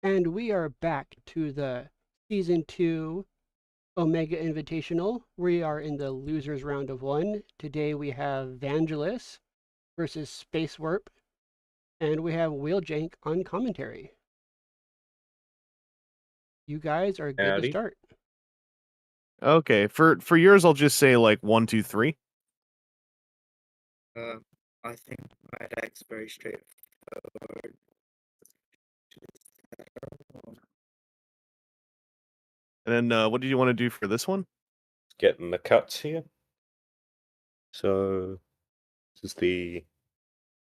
And we are back to the Season 2 Omega Invitational. We are in the losers round of 1. Today we have Vangelus versus Spacewarp, and we have Wheeljank on commentary. You guys are good to Howdy. start. Okay, for yours, I'll just say like 1, 2, 3. I think my deck's very straightforward. And then what did you want to do for this one? Getting the cuts here. So this is the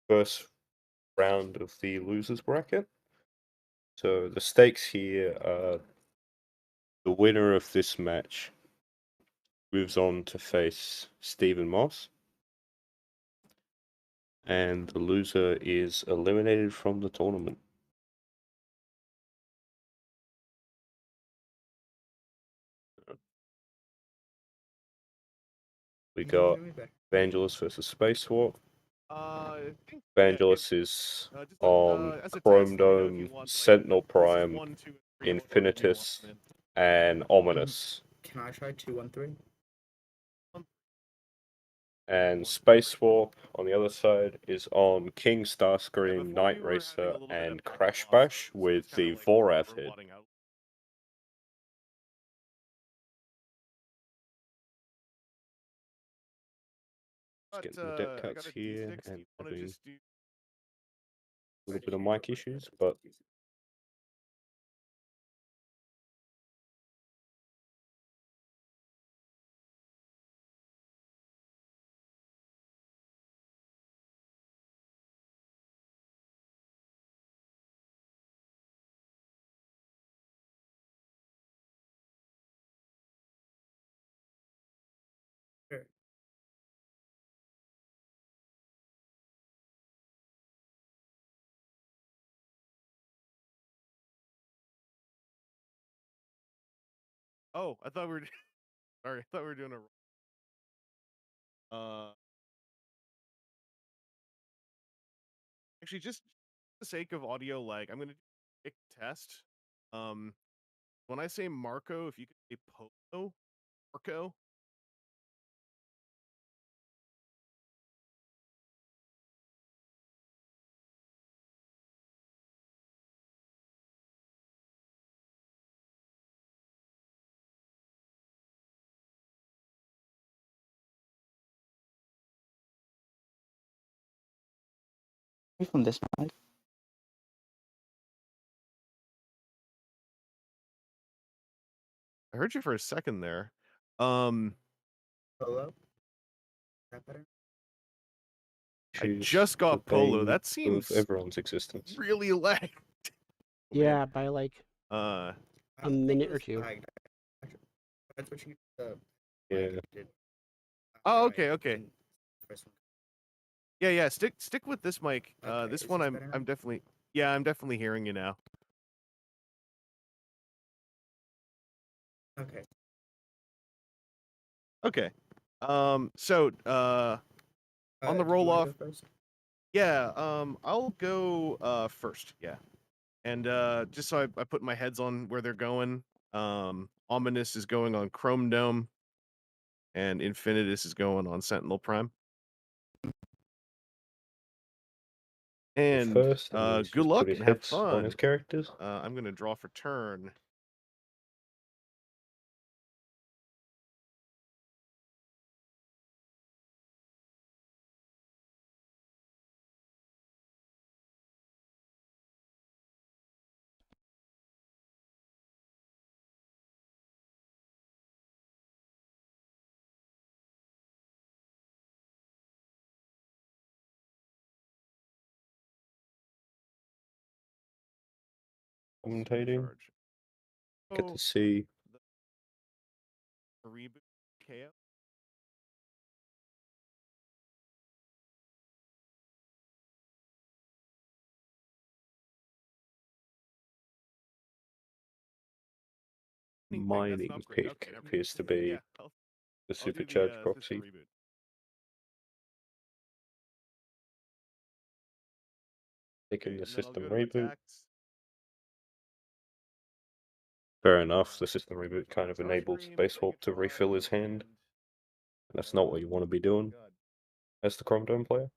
first round of the losers bracket. So the stakes here are the winner of this match moves on to face Stephen Moss, and the loser is eliminated from the tournament. We got Vangelus versus Spacewarp. I think Vangelus is on Chrome Dome, Sentinel Prime, Infinitus, and Ominous. Can I try 2-1-3? And Spacewarp on the other side is on King Starscream, Night Racer, and Crash Bash with the Vorav head. Just getting the deck cuts here and having a little bit of mic issues, but Oh, I thought we were. Sorry, I thought we were doing a. Actually, just for the sake of audio lag, I'm gonna do a quick test. When I say Marco, if you could say Polo, Marco. From this mic. I heard you for a second there. Hello? Is that better? I just got Polo. That seems everyone's existence. really lagged. Yeah, by like Uh, a minute or two. That's what you Yeah. Oh, okay. Yeah. Stick with this mic. Okay, This is one this I'm better now? I'm definitely hearing you now. Okay. Okay. So on the Do you roll wanna off. go first? Yeah, I'll go first, yeah. And just so I put my heads on where they're going. Ominous is going on Chrome Dome, and Infinitus is going on Sentinel Prime. And First, and he's good just luck put his and have heads on his fun. characters. I'm gonna draw for turn. Commentating. Charge. Get Oh, to see a reboot KO. mining pick appears to be Yeah, the I'll do supercharged the proxy. system reboot. Taking Okay, the and then I'll system go to reboot. attacks. Fair enough. The system reboot kind of enabled Starscream, Spacewarp to Megatron, refill his hand. and- That's not what you want to be doing God. as the Chrome Dome player.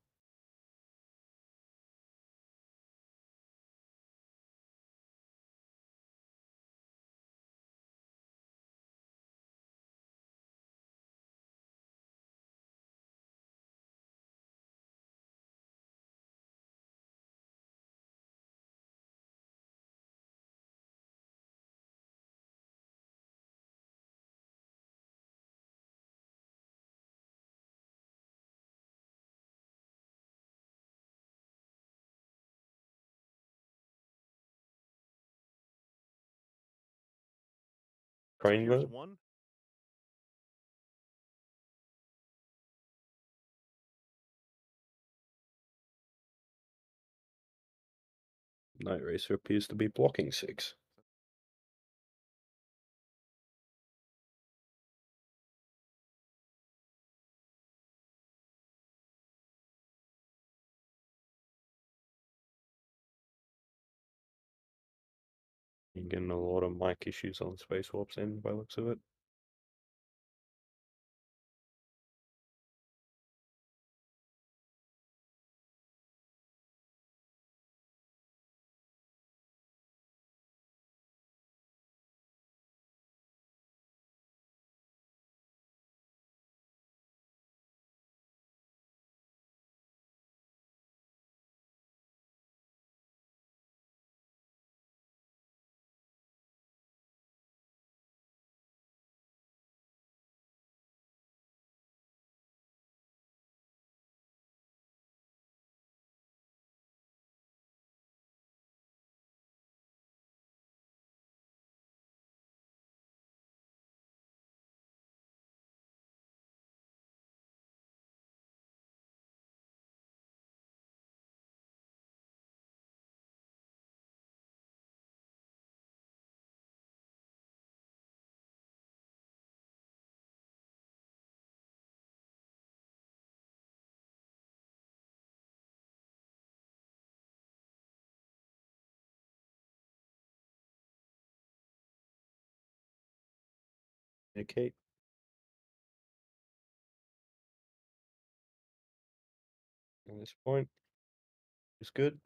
Crane Here's mode? one. Night Racer appears to be blocking 6. You're getting a lot of mic issues on Spacewarp's end by the looks of it. Okay. At this point, it's good.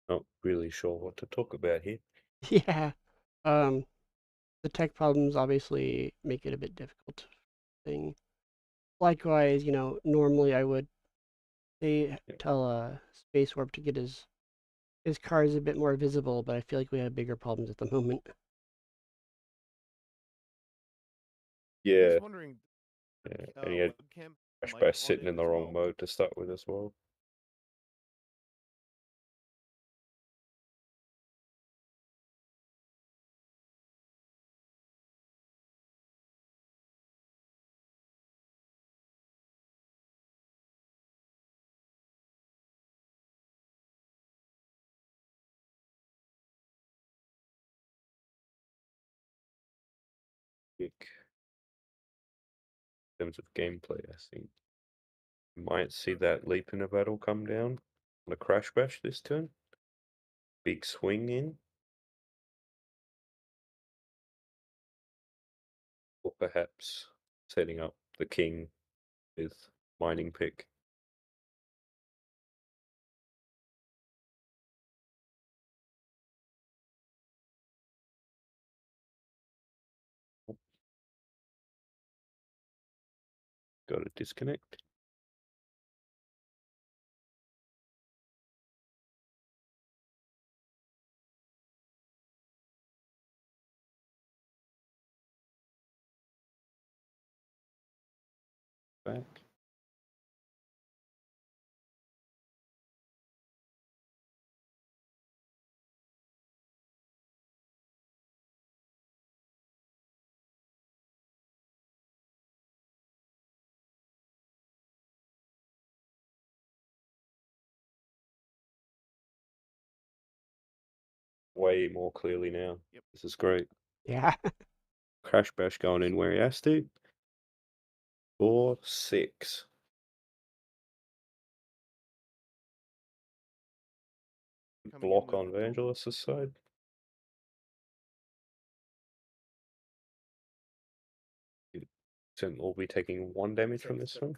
Not really sure what to talk about here. Yeah. Um, the tech problems obviously make it a bit difficult thing. Likewise, normally I would say tell Space Warp to get his cars a bit more visible, but I feel like we have bigger problems at the moment. Yeah, Just wondering. and he had Webcam Crash mic Bash on sitting it in the as wrong well? mode to start with as well. In terms of gameplay, I think you might see that leap in a battle come down on a Crash Bash this turn. Big swing in. perhaps setting up the king with mining pick. Got to disconnect. Back. Way more clearly now. Yep. This is great. Yeah. Crash Bash going in where he has to. 4-6. Coming in Block with on the total. Vangelus's side. Sentinel will be taking 1 damage from this one.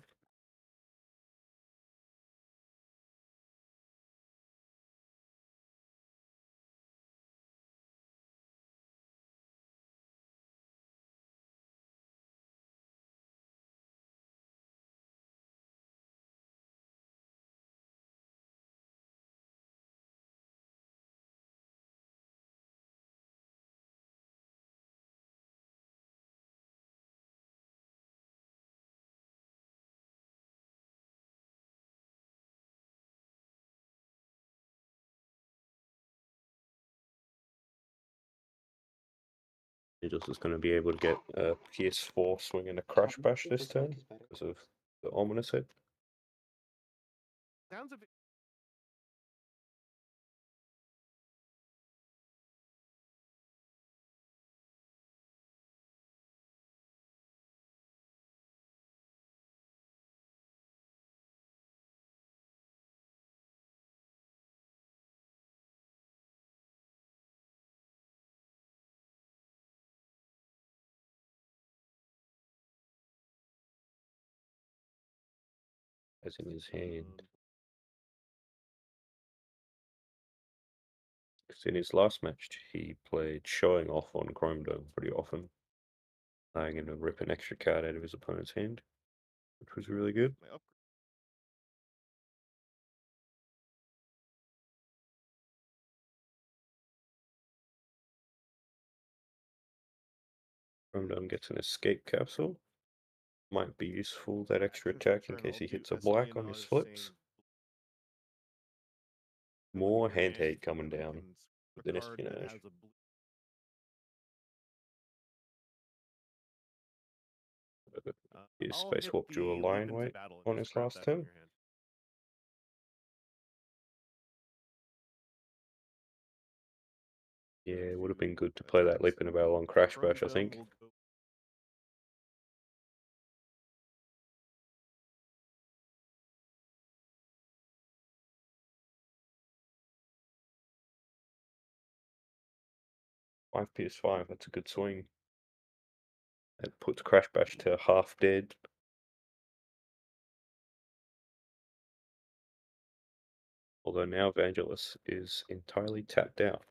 Vangelis is going to be able to get a PS4 swinging a Crash Bash this turn because of the ominous hit. Sounds a bit. As in his hand. Because in his last match, he played Showing Off on Chrome Dome pretty often, allowing him to rip an extra card out of his opponent's hand, which was really good. My upgrade. Chrome Dome gets an escape capsule. Might be useful, that extra Action for attack, in turn, case I'll he do hits a black on his espionage, flips. saying, More look at your hand hate coming look down and with a an card that espionage. has a His I'll hit Spacewarp drew a the line leap into weight battle and on just his grab last that from turn. your hand. Yeah, it would have been good to play that leap in a barrel on Crash Chrome Bash, I Dome think. will go. Five PS5, that's a good swing. That puts Crash Bash to half dead. Although now Vangelus is entirely tapped out.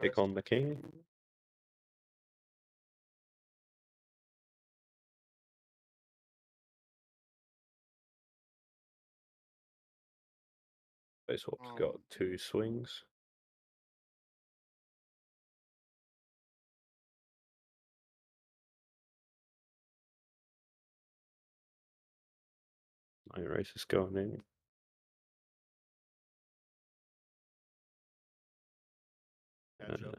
Pick on the king. Spacewarp's got 2 swings. My race is going in. Catch up.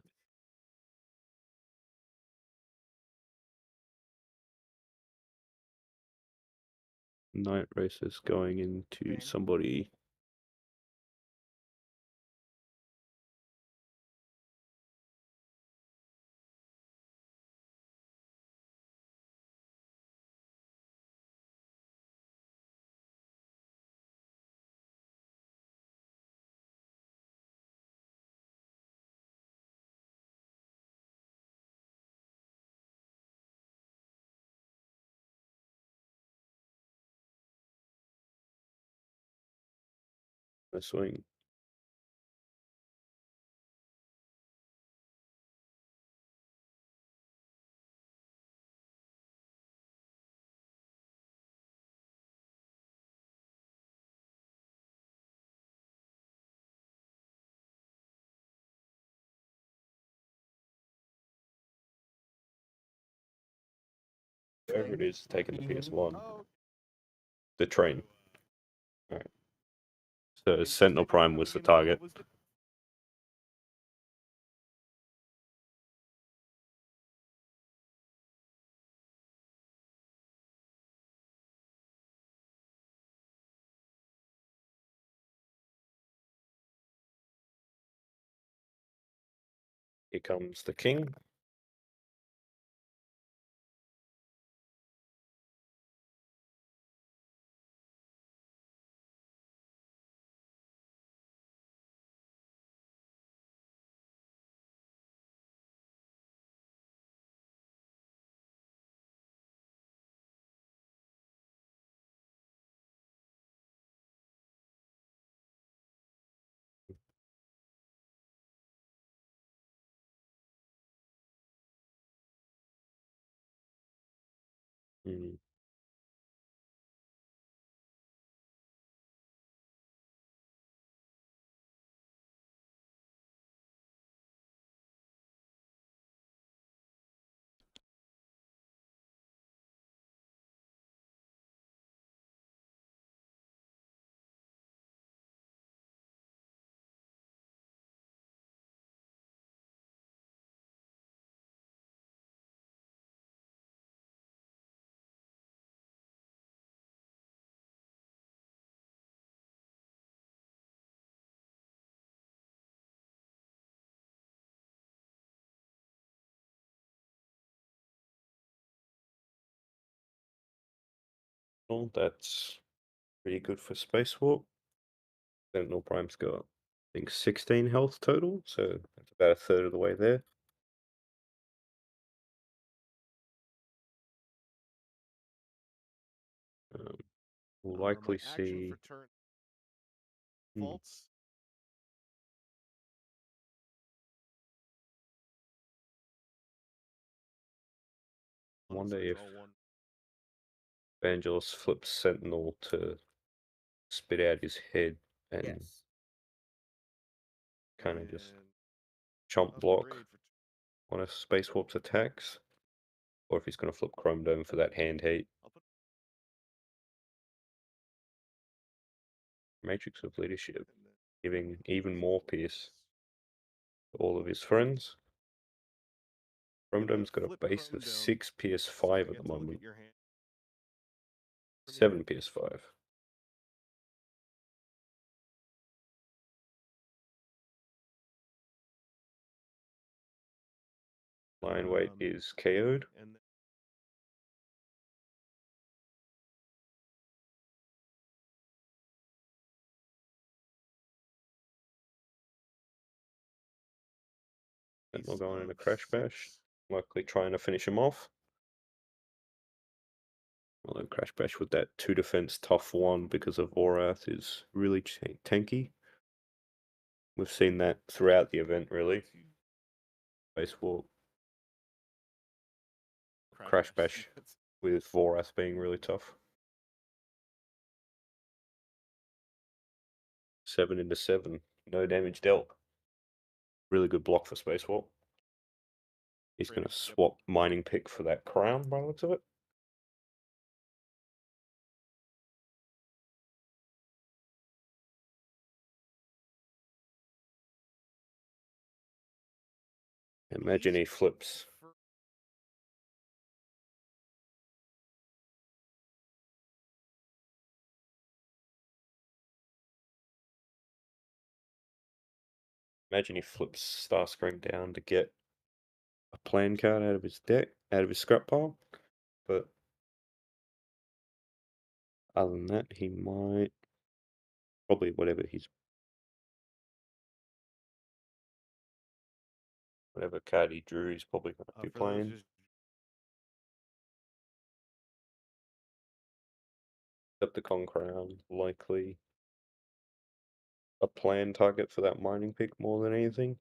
Night races going into somebody. A swing. Whatever it is, taking the PS1. The train. Alright. So Sentinel Prime was the target. Here comes the king. Hmm. Well, that's pretty good for Spacewarp. Sentinel Prime's got, I think, 16 health total, so that's about a third of the way there. We'll likely My action see. for turn Hmm. faults. I wonder So if draw one. Vangelus flips Sentinel to spit out his head and Yes. kind of just And chomp block upgrade for one of Spacewarp's attacks, or if he's going to flip Chrome Dome for that hand heat. I'll put Matrix of Leadership, and then giving even more pierce to all of his friends. Chrome Dome's got a flip base Chrome of Dome, 6 so I PS5 at get the to look moment, at your hand. 7 PS5. Lion Weight is KO'd. And Sentinel going in a Crash Bash, likely trying to finish him off. Although Crash Bash with that 2 defense tough 1 because of Vorath is really tanky. We've seen that throughout the event, really. Spacewarp, Crash Bash with Vorath being really tough. 7 into 7. No damage dealt. Really good block for Spacewarp. He's going to swap Mining Pick for that Crown by the looks of it. Imagine he flips. Imagine he flips Starscream down to get a plan card out of his deck, out of his scrap pile. But other than that, he might probably whatever card he drew, he's probably going to be playing. Decepticon Crown, likely a plan target for that Mining Pick more than anything.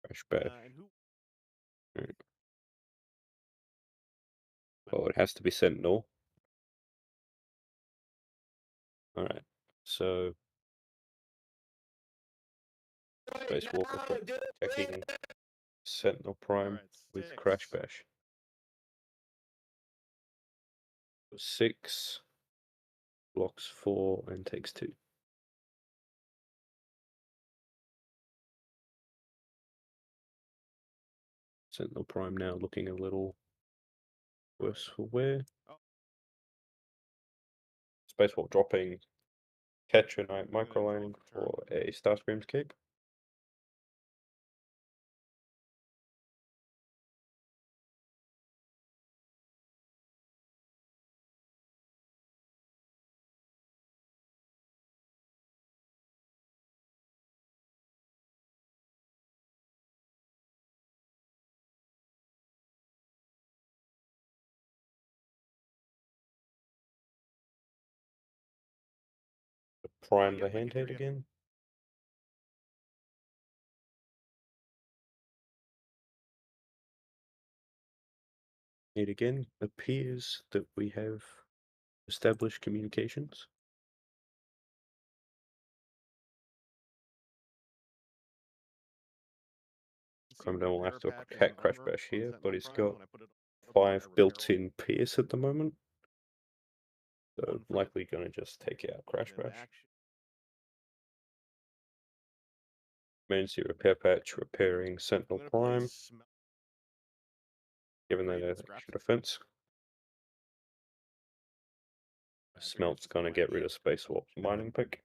Crash Bash. Right. Well, it has to be Sentinel. Alright, so Spacewalker attacking Sentinel Prime with Crash Bash. 6, blocks 4, and takes 2. Sentinel Prime now looking a little worse for wear. Spacewalk dropping Catcher Knight Microlane for a Starscream's Cape. Prime the hand head again. It again appears that we have established communications. Chromedome will have to attack Crash Bash here, but he's got 5 built-in Pierce at the moment. So likely going to just take out Crash Bash. Emergency Repair Patch repairing Sentinel Prime. Given that extra defense. Smelt's going to get rid of Spacewarp's Mining Pick.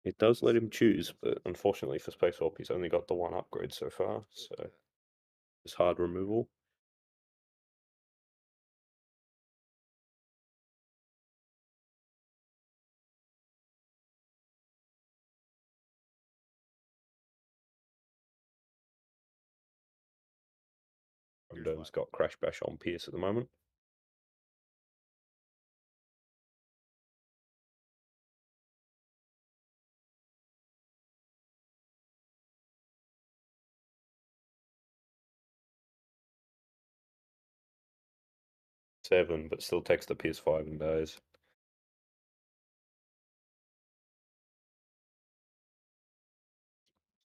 It does let him choose, but unfortunately for Spacewarp, he's only got the 1 upgrade so far, so it's hard removal. Dome's got Crash Bash on Pierce at the moment. Seven, but still takes the Pierce 5 and dies.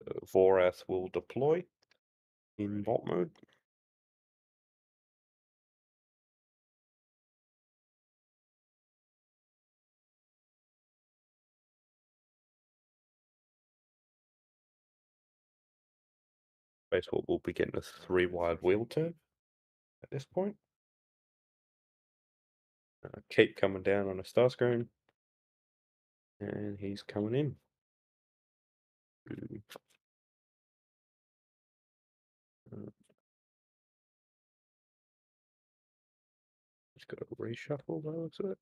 So Vorath will deploy in bot mode. Spacewarp will be getting a 3-wide wheel turn at this point. Keep coming down on a Starscream. And he's coming in. Just got to reshuffle by the looks of it.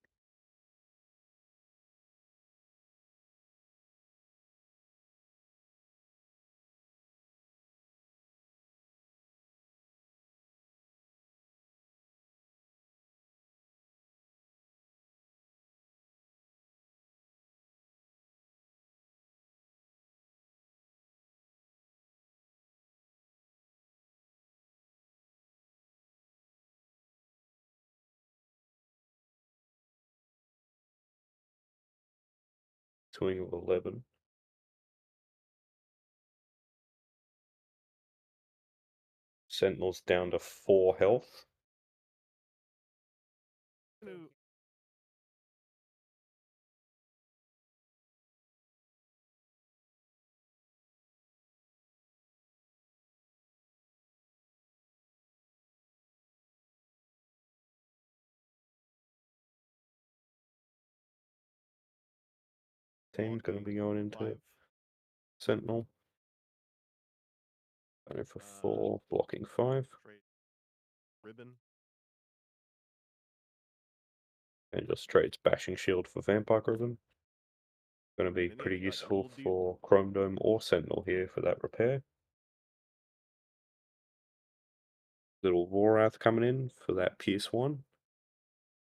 Swing of 11. Sentinel's down to 4 health. Team's going to be going into Sentinel. Going for 4, blocking 5. Ribbon. And just trades Bashing Shield for Vampire Ribbon. Going to be pretty useful for Chrome Dome or Sentinel here for that repair. Little Vorath coming in for that Pierce 1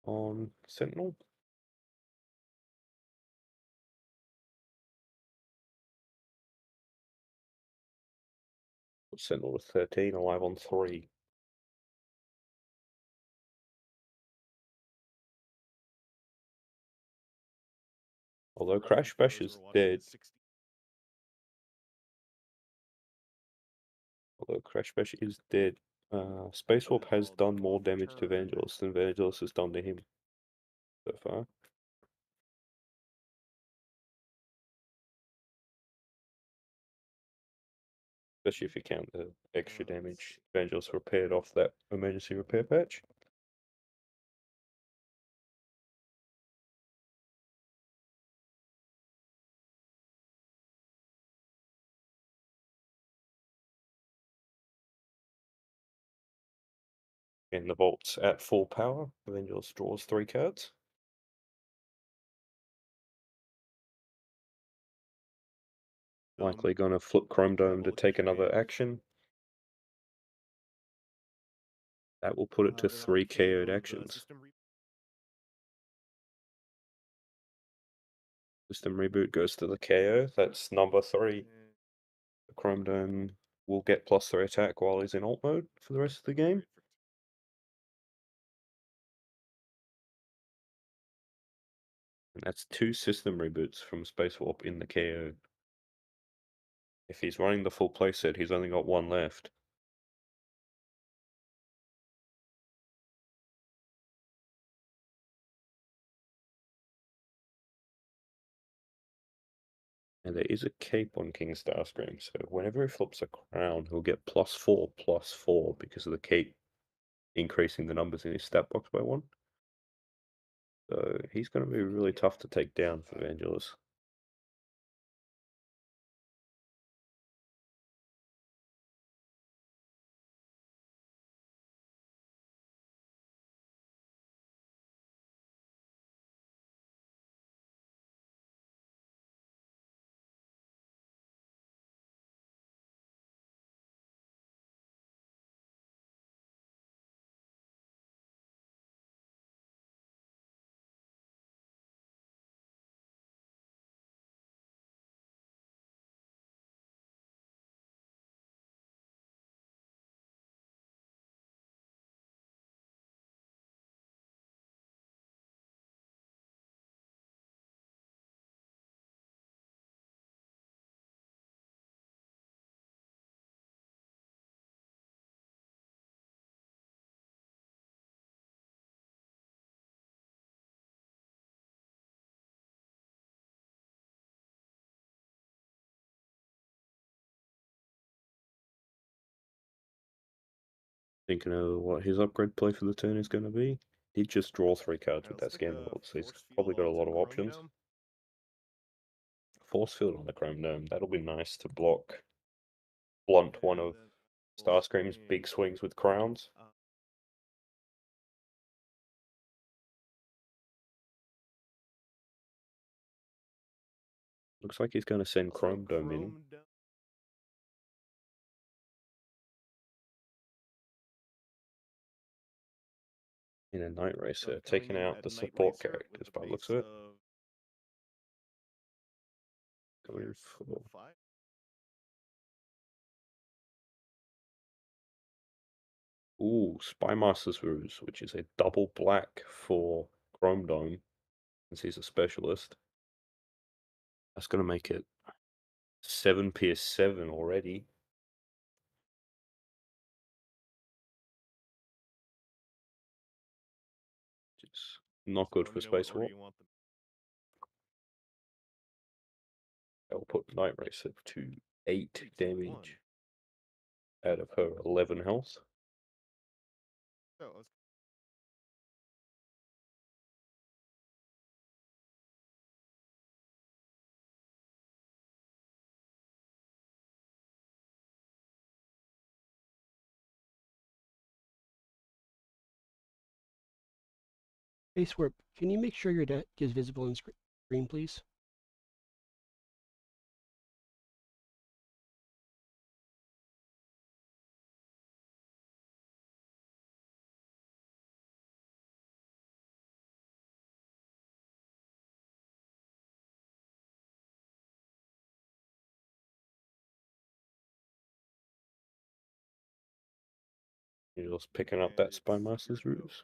on Sentinel. Sentinel with 13, alive on 3. Although Crash Bash is dead. Spacewarp has done more damage to Vangelus than Vangelus has done to him so far. Especially if you count the extra damage Vangelus repaired off that emergency repair patch. And the Vault's at full power. Vangelus draws 3 cards. Likely going to flip Chrome Dome to take another action. That will put it to 3 KO'd actions. System reboot goes to the KO. That's number 3. The Chrome Dome will get +3 attack while he's in alt mode for the rest of the game. And that's 2 system reboots from Spacewarp in the KO. If he's running the full playset, he's only got 1 left. And there is a cape on King Starscream, so whenever he flips a crown, he'll get +4/+4 because of the cape increasing the numbers in his stat box by 1. So he's going to be really tough to take down for Vangelus. Thinking of what his upgrade play for the turn is going to be. He'd just draw 3 cards with that scan board, so he's probably got a lot of options. Force Field on the Chrome Dome, that'll be nice to blunt one of Starscream's big swings with crowns. Looks like he's going to send Chrome Dome in a Night Racer, taking out the support characters by the looks of it. Going for... Ooh, Spymaster's Ruse, which is a double black for Chrome Dome, since he's a specialist. That's going to make it 7 PS7 already. It's not good for Spacewarp. I'll put Night Racer to 8 damage out of her 11 health. Spacewarp, can you make sure your deck is visible on screen, please? You're just picking up that Spymaster's Ruse.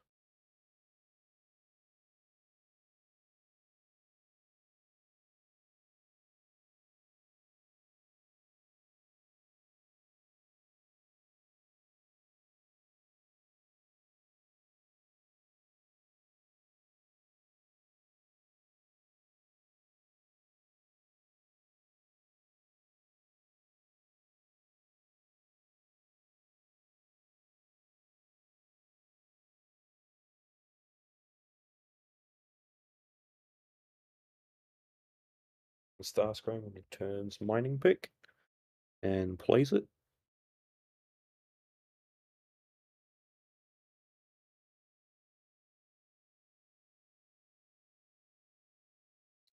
Starscream returns Mining Pick and plays it.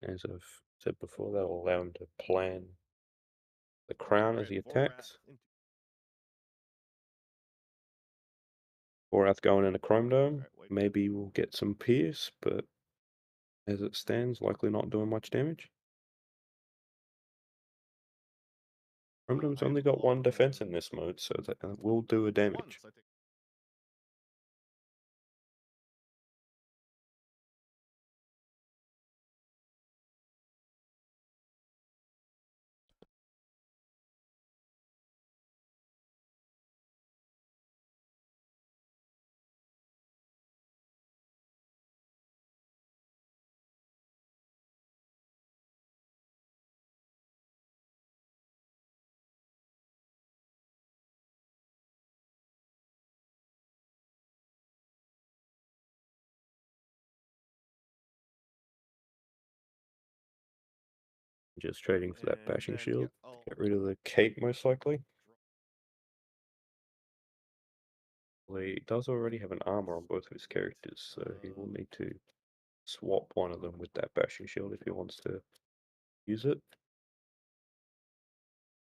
As I've said before, that will allow him to plan the crown as he attacks. Or going in a Chrome Dome. Maybe we'll get some Pierce, but as it stands, likely not doing much damage. Chrome Dome's only got 1 defense in this mode, so that will do a damage. Just trading for that bashing shield. Get rid of the cape, most likely. Well, he does already have an armor on both of his characters, so he will need to swap one of them with that bashing shield if he wants to use it.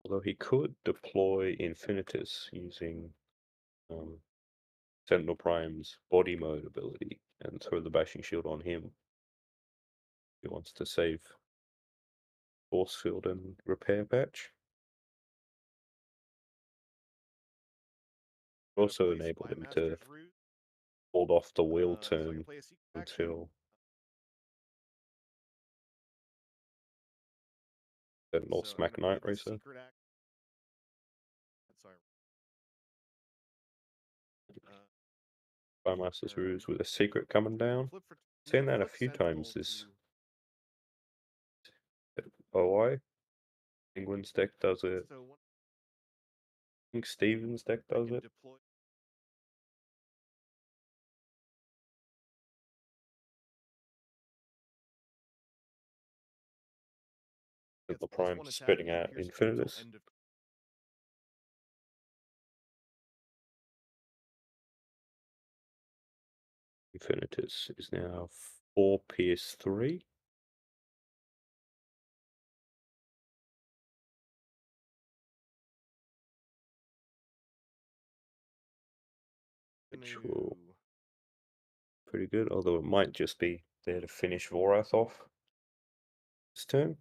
Although he could deploy Infinitus using Sentinel Prime's body mode ability and throw the bashing shield on him. He wants to save Force Field and Repair Patch. Also enable him to hold off the wheel turn until Sentinel smack Night Racer. Spymaster's Ruse with a secret coming down. Seen that a few times this OI. Penguin's deck does it. I think Steven's deck does it. Sentinel Prime spitting out Infinitus. Infinitus is now 4 PS3. Which will pretty good, although it might just be there to finish Vorath off this turn.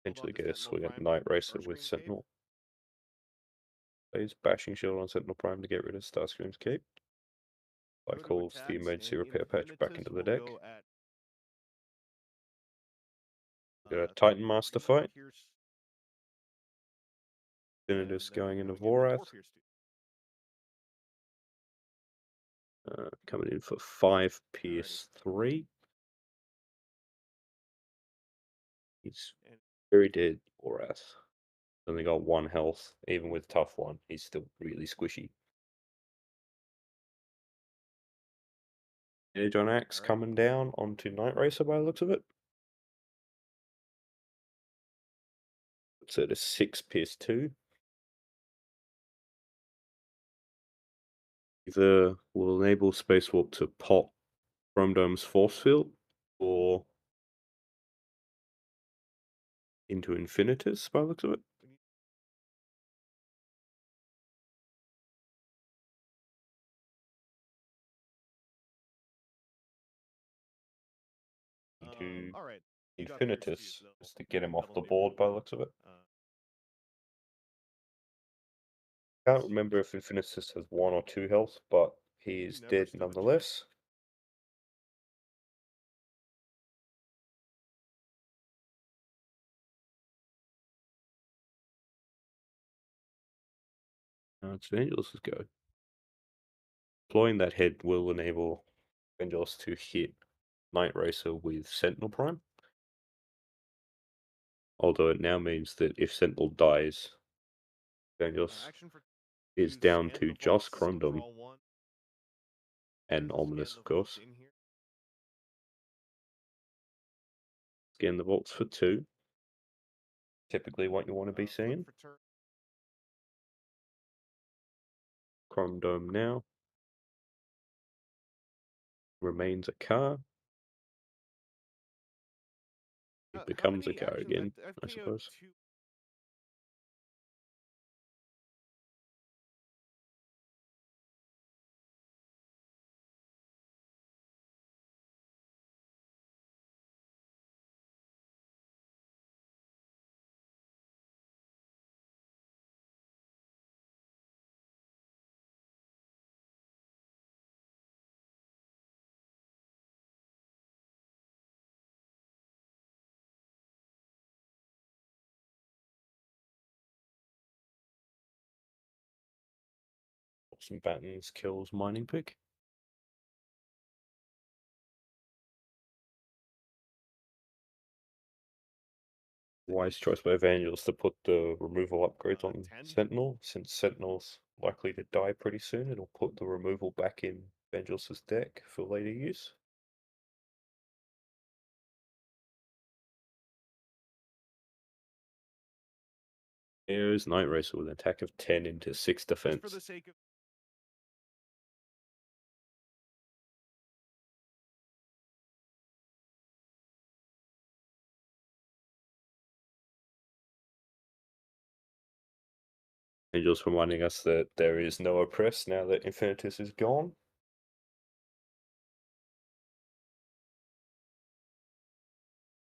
Potentially get a swing at Night Racer with Sentinel. Plays Bashing Shield on Sentinel Prime to get rid of Starscream's Cape. Calls the emergency repair patch back into the deck. Get a Titan Master fight. Infinitus going into Vorath. Coming in for 5 PS3. He's very dead, Vorath. Only got 1 health, even with tough 1. He's still really squishy. Edge on Axe coming down onto Night Racer by the looks of it. It's at a 6 PS2. Either will enable Spacewarp to pop Chrome Dome's force field or into Infinitus by the looks of it. Into Infinitus just to get him off the board by the looks of it. Can't remember if Infinitus has 1 or 2 health, but he is dead nonetheless. Now it's Vangelus' go. Deploying that head will enable Vangelus to hit Night Racer with Sentinel Prime. Although it now means that if Sentinel dies, Vangelus is down to just Chrome Dome and Ominous, of course. Scan the vaults for 2. Typically what you want to be seeing. Chrome Dome now. Remains a car. It becomes a car again, I suppose. Some Battens kills Mining Pick. Wise choice by Vangelus to put the removal upgrades on Sentinel. Since Sentinel's likely to die pretty soon, it'll put the removal back in Vangelus' deck for later use. Here's Night Racer with an attack of 10 into 6 defense. Just reminding us that there is no oppress now that Infinitus is gone.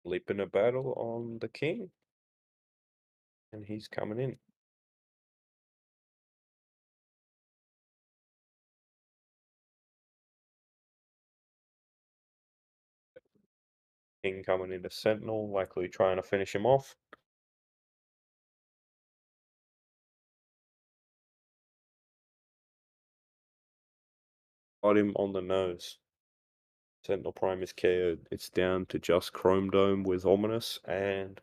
Leap in a battle on the king. And he's coming in. King coming into Sentinel, likely trying to finish him off. Got him on the nose. Sentinel Prime is KO'd. It's down to just Chrome Dome with Ominous and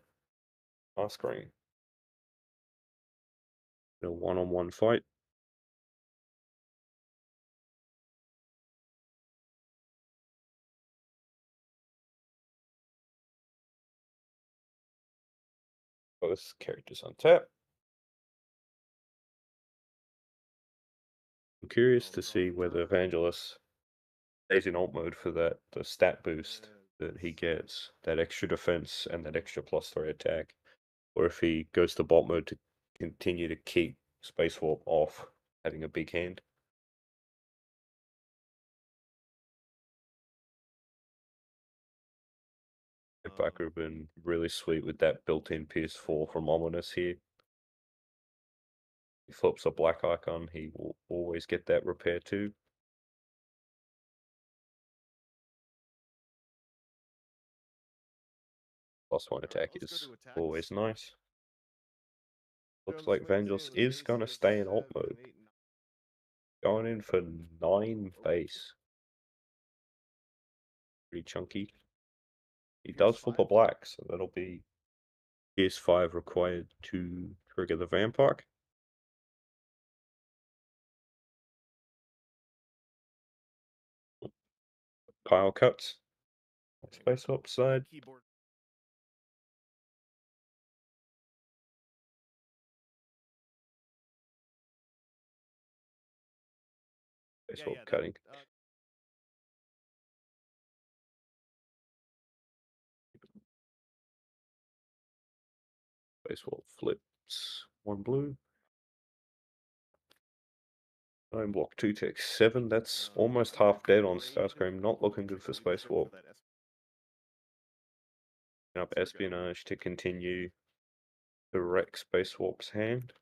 Starscream. A one-on-one fight. Both characters on tap. I'm curious to see whether Vangelus stays in alt mode for the stat boost that he gets, that extra defense and that extra +3 attack, or if he goes to bot mode to continue to keep Space Warp off having a big hand. Back would have been really sweet with that built-in PS4 from Ominous here. He flips a black icon, he will always get that repair too. +1 attack is always nice. Looks like Vangelus is gonna stay in alt mode. Going in for 9 base. Pretty chunky. He does flip a black, so that'll be PS5 required to trigger the Vampire. Pile cuts. Space Swap side. Keyboard. Space Swap cutting. Space Swap flips 1 blue. 9 block 2 takes 7. That's almost half dead on Starscream. Not looking good for Space Warp. Up Espionage to continue to wreck Space Warp's hand.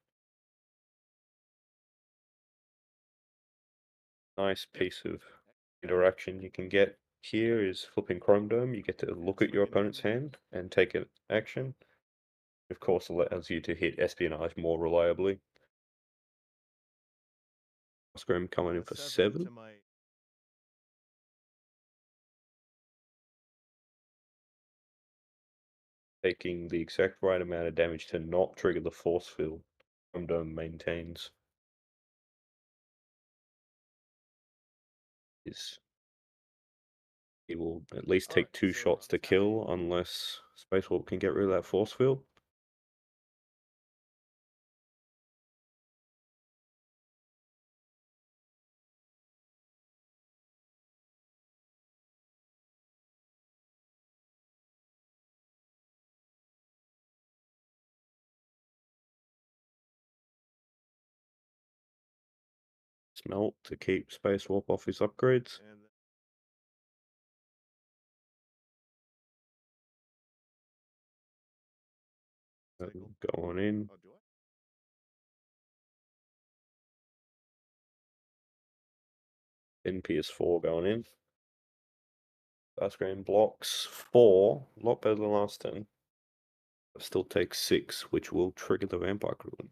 Nice piece of interaction you can get here is flipping Chrome Dome. You get to look at your opponent's hand and take an action. Of course, allows you to hit Espionage more reliably. Scrim coming in for 7. Taking the exact right amount of damage to not trigger the force field Chrome Dome maintains. He will at least take 2 shots to kill unless Space Warp can get rid of that force field. Smelt to keep Space Warp off his upgrades. Go on in. In PS4 going in. Starscream blocks 4, a lot better than last turn. Still takes 6, which will trigger the Vampire Ruin.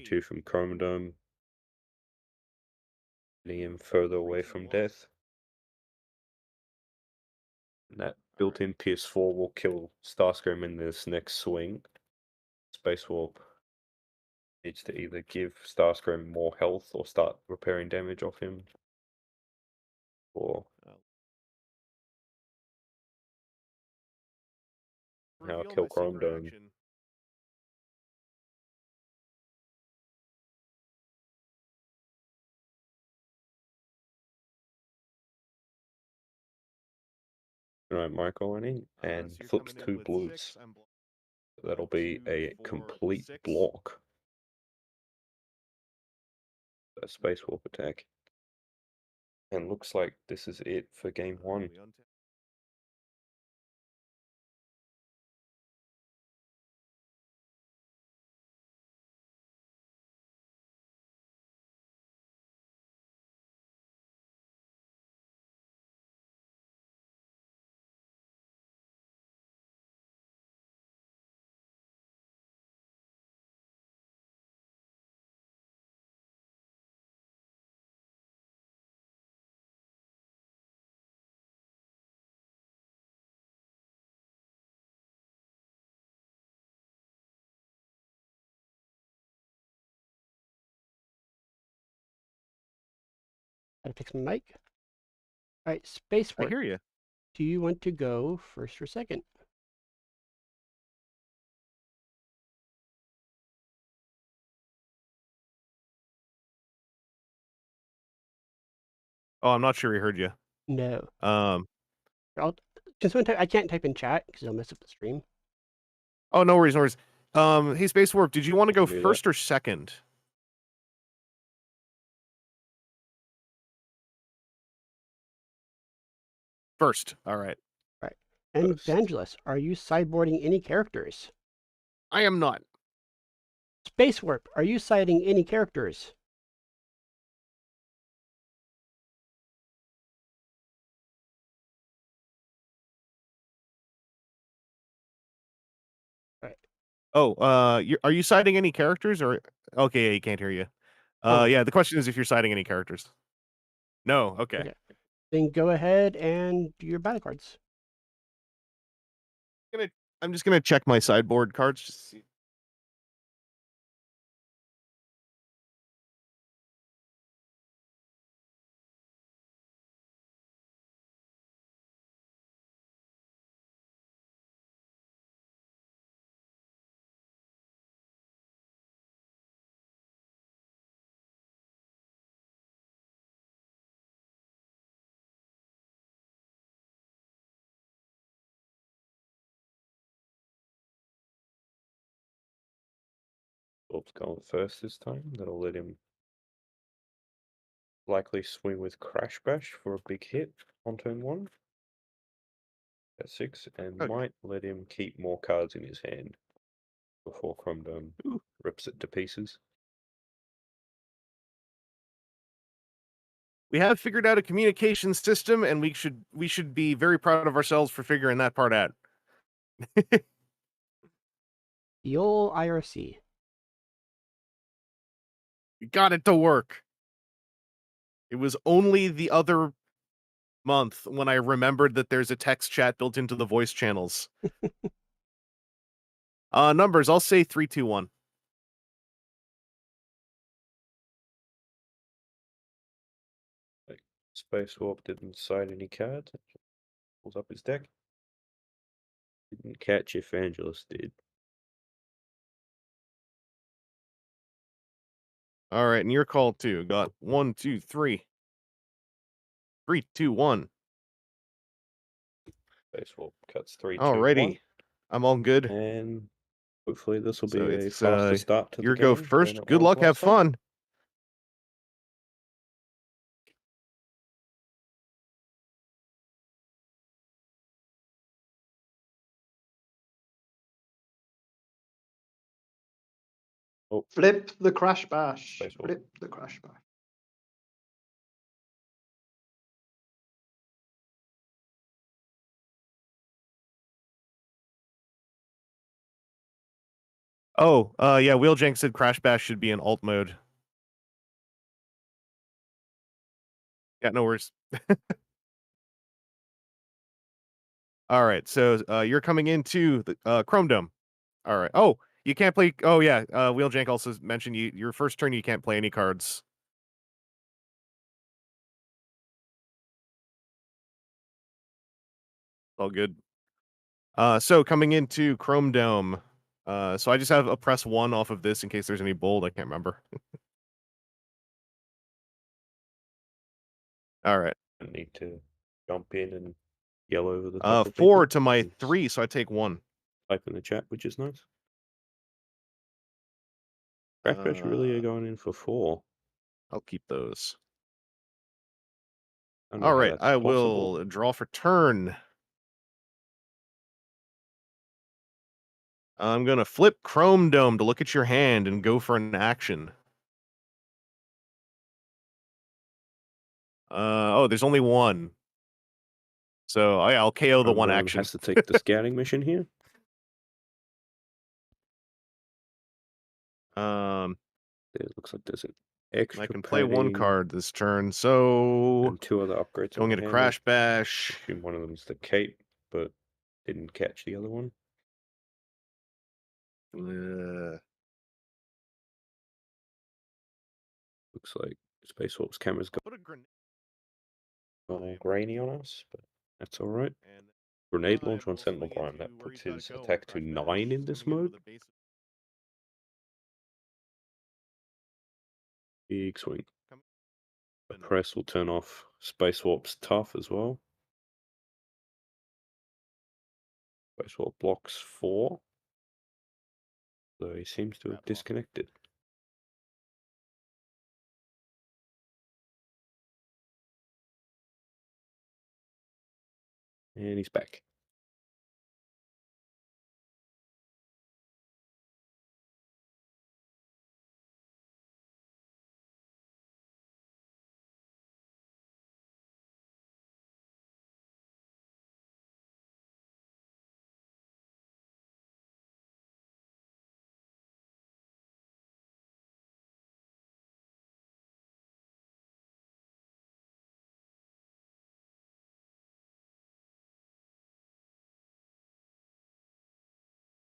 Two from Chrome Dome, getting him further away from death. And that built-in PS4 will kill Starscream in this next swing. Space Warp needs to either give Starscream more health or start repairing damage off him. Or now kill Chrome Dome. Right, Michael in and So flips 2 blues. That'll be a complete block. A Space Warp attack. And looks like this is it for game 1. Gotta fix my mic. All right, I Spacewarp. hear you. Do you want to go first or second? Oh, I'm not sure he heard you. No. Um. I'll just one time. I can't type in chat because it'll mess up the stream. Oh, no worries, no worries. Hey, Spacewarp, did you want to go can do that. first or second? First. All right. And First. Vangelus, are you sideboarding any characters? I am not. Spacewarp, are you siding any characters? Oh, are you citing any characters or? Okay, yeah, he can't hear you. Oh. Yeah, the question is if you're citing any characters. No. Okay. Okay. Then go ahead and do your battle cards. I'm just gonna check my sideboard cards just to see. Wolf's going first this time. That'll let him likely swing with Crash Bash for a big hit on turn 1. At 6, and Okay. might let him keep more cards in his hand before Chrome Dome rips it to pieces. We have figured out a communication system, and we should be very proud of ourselves for figuring that part out. The old IRC. We got it to work. It was only the other month when I remembered that there's a text chat built into the voice channels. Numbers, I'll say 3, 2, 1. Spacewarp didn't side any cards. Pulls up his deck. Didn't catch if Vangelus did. All right, and your call too. Got 1, 2, 3. 3, 2, 1. Spacewarp cuts 3, 2, Alrighty. 1. I'm all good. And hopefully this will So be a it's faster start to the your game. go than first. it Good was luck. Have last time. fun. Oh, Flip the crash bash. Spacewarp. Flip the crash bash. Oh, yeah, Wheeljank said Crash Bash should be in alt mode. Yeah, no worries. All right, so you're coming into the Chrome Dome. All right. Oh, you can't play. Oh, yeah. Wheeljank also mentioned your first turn you can't play any cards. All good. So coming into Chrome Dome. So I just have a press 1 off of this in case there's any bold. I can't remember. All right. I need to jump in and yell over the top of 4 people. to my It's 3, so I take 1. Type in the chat, which is nice. Crash Bash really are going in for 4. I'll keep those. I don't know All how right, that's I possible. will draw for turn. I'm going to flip Chrome Dome to look at your hand and go for an action. Oh, there's only one. So I'll KO the one action. Has to take the scouting mission here. It looks like there's an extra I can play one padding card this turn, so and 2 other upgrades. going into Crash Bash. I assume one of them's the cape, but didn't catch the other one. Looks like Spacewarp's camera's got. Put a grenade. all grainy on us, but that's alright. And Grenade I launch on will Sentinel swing Prime. into That where puts he's his gotta go, attack to crash 9 in bash, this swinging into mode. the base. Big swing. Come The in. press will turn off Spacewarp's tough as well. Spacewarp blocks 4. So he seems to have Crap, lost. disconnected. And he's back.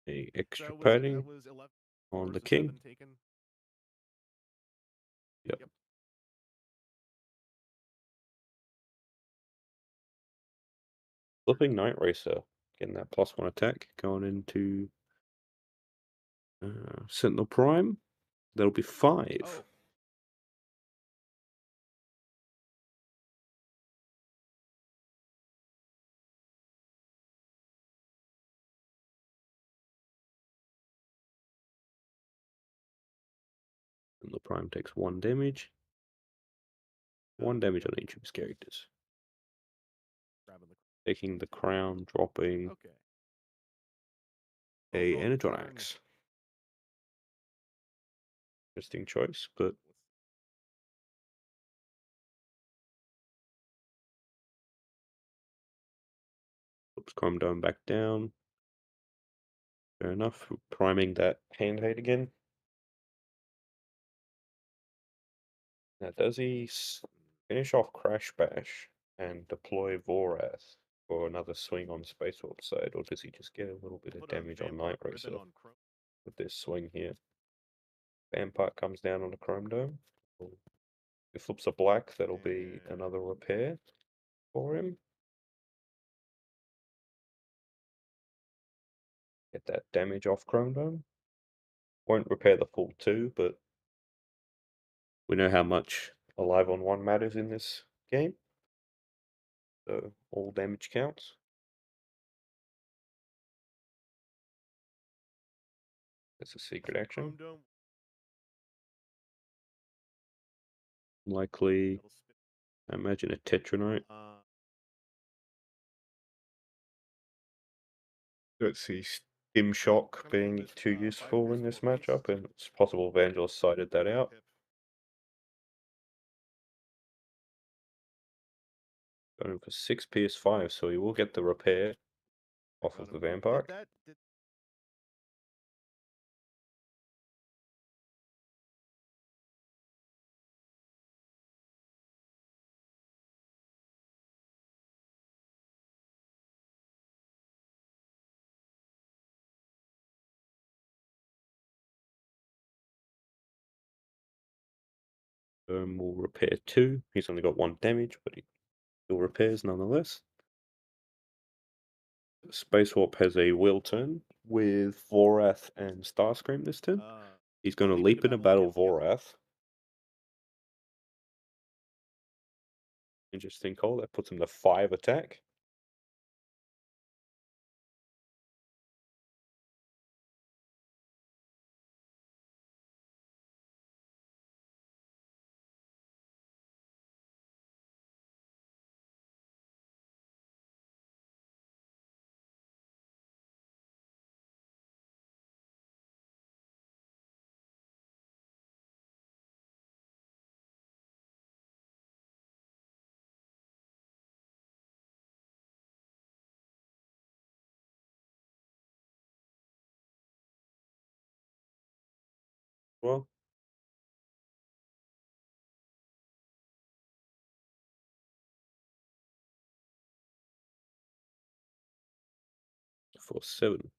A extra That padding was 11 on the versus king. 7 taken. Yep. Yep. Flipping Night Racer, getting that +1 attack, going into Sentinel Prime. That'll be 5. Oh. Sentinel Prime takes 1 damage. 1 damage on each of his characters. Grabbing the Taking the crown, dropping okay. a Overall Energon turn. Axe. Interesting choice, but oops, Chrome Dome back down. Fair enough. Priming that hand hate again. Now, does he finish off Crash Bash and deploy Vorath for another swing on Spacewarp side, or does he just get a little bit of Put a damage on Vampire Night ribbon Racer on Chrome. with this swing here? Vampire comes down on the Chrome Dome. If he flips a black, that'll be And another repair for him. Get that damage off Chrome Dome. Won't repair the full 2, but we know how much alive on 1 matters in this game. So all damage counts. That's a secret action. Chrome Dome. Likely, That'll spit. I imagine a Tetranite. Let's see, Stim Shock Coming in being with, too 5 useful in pierce, this 4 base. matchup, and it's possible Vangelus cited that out. Pip. Going for 6 PS5, so he will get the repair off Got of the him. Vampire. Did Will repair 2. He's only got 1 damage, but he still repairs nonetheless. Spacewarp has a will turn with Vorath and Starscream this turn. He's going to leap into battle Vorath. Interesting call. That puts him to 5 attack. Well, for 7.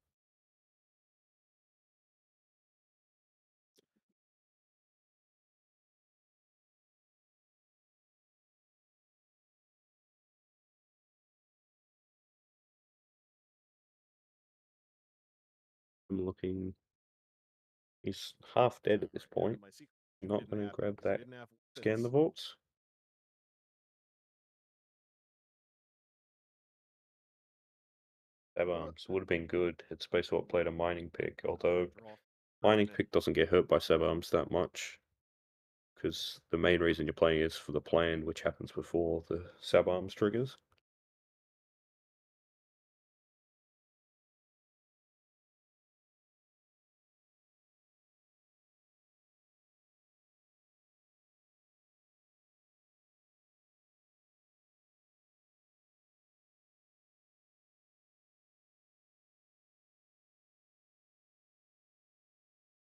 I'm looking. He's half dead at this point. Not going to grab that. Scan the vaults. Stab arms would have been good had Spacewarp played a mining pick, although mining pick doesn't get hurt by stab arms that much. Because the main reason you're playing is for the plan, which happens before the sab arms triggers.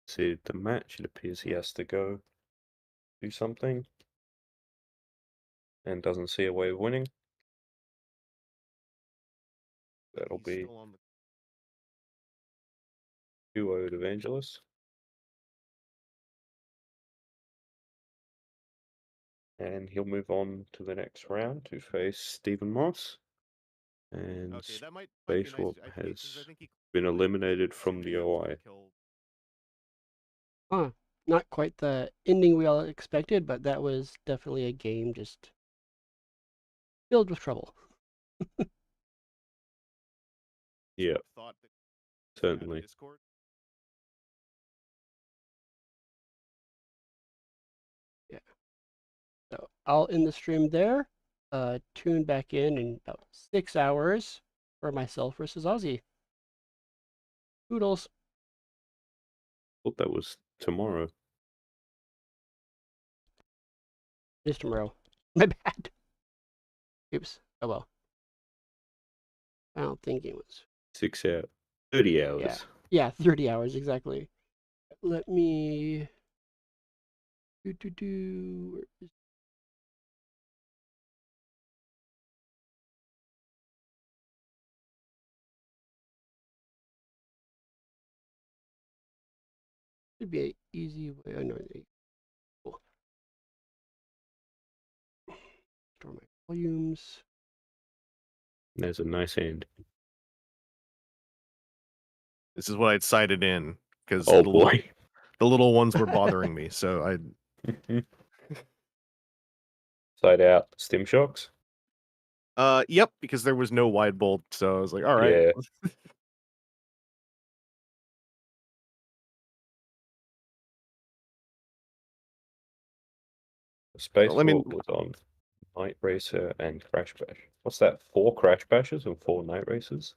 See the match, it appears he has to go do something and doesn't see a way of winning. That'll be 2-0 to Vangelus. And he'll move on to the next round to face Stephen Moss. And Spacewarp has been eliminated from the OI. Huh. Not quite the ending we all expected, but that was definitely a game just filled with trouble. Yeah, certainly. Yeah. So I'll end the stream there. Tune back in about 6 hours for myself versus Ozzy. Poodles. Thought that was tomorrow. It is tomorrow. My bad. Oops. Oh well. I don't think it was. 6 hours. 30 hours. Yeah, 30 hours exactly. Let me where is... Should be an easy way. I know. Cool. Store my volumes. There's a nice hand. This is what I'd cited in because Oh boy. the little ones were bothering me. So I Side out stim shocks. Yep, because there was no wide bolt, so I was like, all right. Yeah. Spacewarp was on Night Racer and Crash Bash. What's that? 4 Crash Bashes and 4 Night Racers?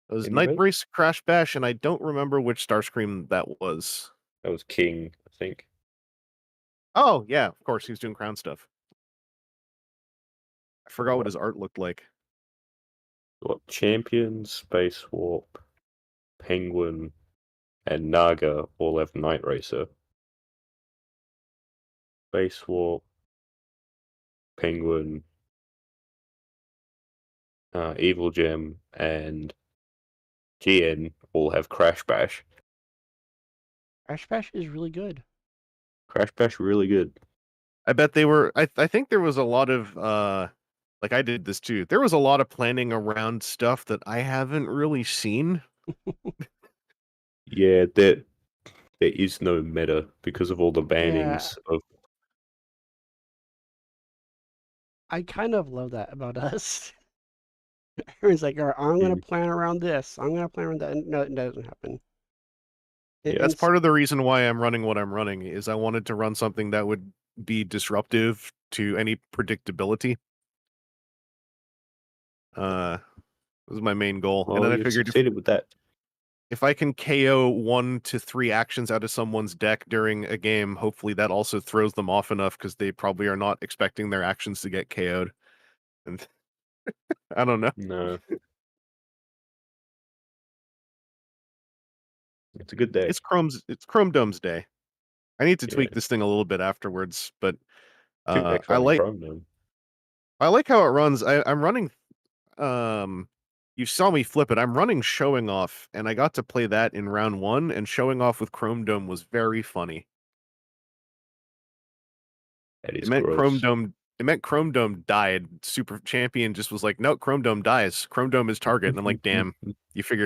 It was Night Race, Crash Bash, and I don't remember which Starscream that was. That was King, I think. Oh, yeah, of course, he was doing Crown stuff. I forgot what his art looked like. What, Champion, Spacewarp, Penguin, and Naga all have Night Racer. Spacewarp, Penguin, Evil Gem, and GN all have Crash Bash. Crash Bash is really good. Crash Bash really good. I bet they were. I think there was a lot of like I did this too. There was a lot of planning around stuff that I haven't really seen. Yeah, there is no meta because of all the bannings of. I kind of love that about us. Everyone's like, all right, I'm going to plan around this. I'm going to plan around that. No, it doesn't happen. Yeah, that's part of the reason why I'm running what I'm running, is I wanted to run something that would be disruptive to any predictability. Was my main goal. Well, and then I figured succeeded with that. If I can KO 1 to 3 actions out of someone's deck during a game, hopefully that also throws them off enough because they probably are not expecting their actions to get KO'd. And I don't know. No. It's a good day. It's Chrome Dome's day. I need to tweak this thing a little bit afterwards, but I like how it runs. I'm running you saw me flip it. I'm running Showing Off, and I got to play that in round 1, and Showing Off with Chrome Dome was very funny. It meant gross. It meant Chrome Dome died. Super Champion just was like, no, Chrome Dome dies. Chrome Dome is target. And I'm like, damn, you figured